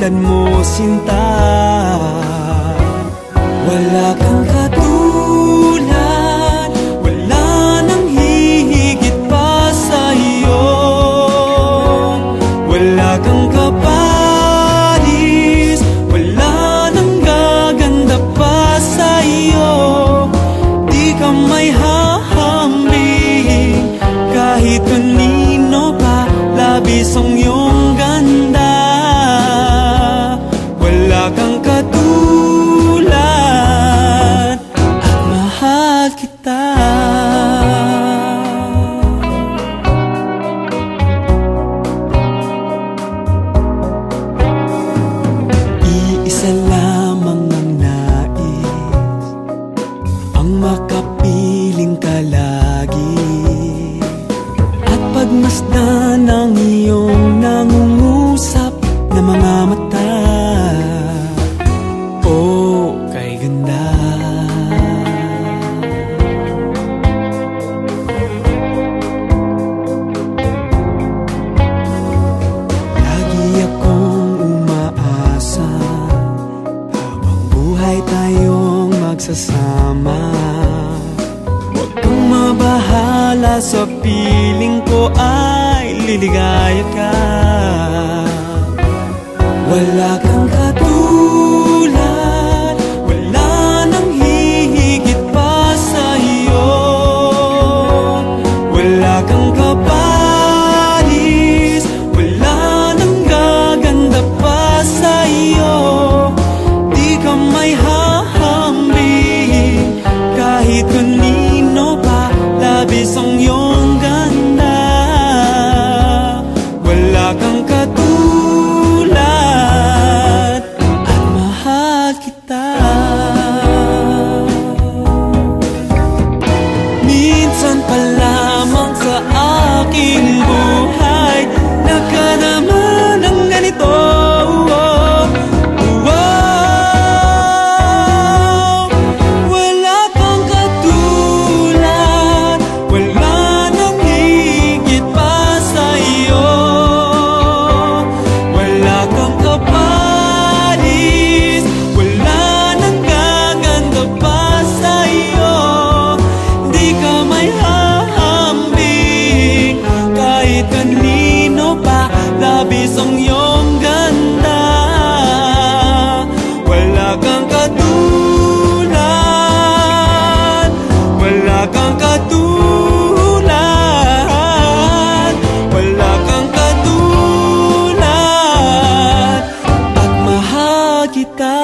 katulad mo, sinta. Wala kang katulad, wala nang hihigit pa sa iyo. Wala kang kaparis, wala nang gaganda pa sa iyo. Di ka may hahambing kahit kanino pa, labis ang iyong ganda. Wala kang katulad at mahal kita. Iisa lamang ang nais, ang makapiling ka lagi, at pagmasdan ng iyong nangungusap na mga mata. Oh, kay ganda. Lagi akong umaasa, habang buhay tayong magsasama. Huwag kang mabahala sa piling ko ay liligaya ka. Wala kang katulad, wala nang hihigit pa sa iyo. Wala kang kaparis, wala nang gaganda pa sa iyo. Di ka may hahambing kahit kanino pa, labis ang iyong ganda. Wala kang katulad at mahal kita. Minsan pa lamang sa aking buhay nakaraman ng ganito. Wala kang katulad, wala nang higit pa sa iyo. Wala kang kaparis, wala nang gaganda pa sa iyo. Di ka may hahambing kahit kanino pa, labis ang iyong ganda. Wala kang katulad, wala kang katulad, wala kang katulad at mahal kita.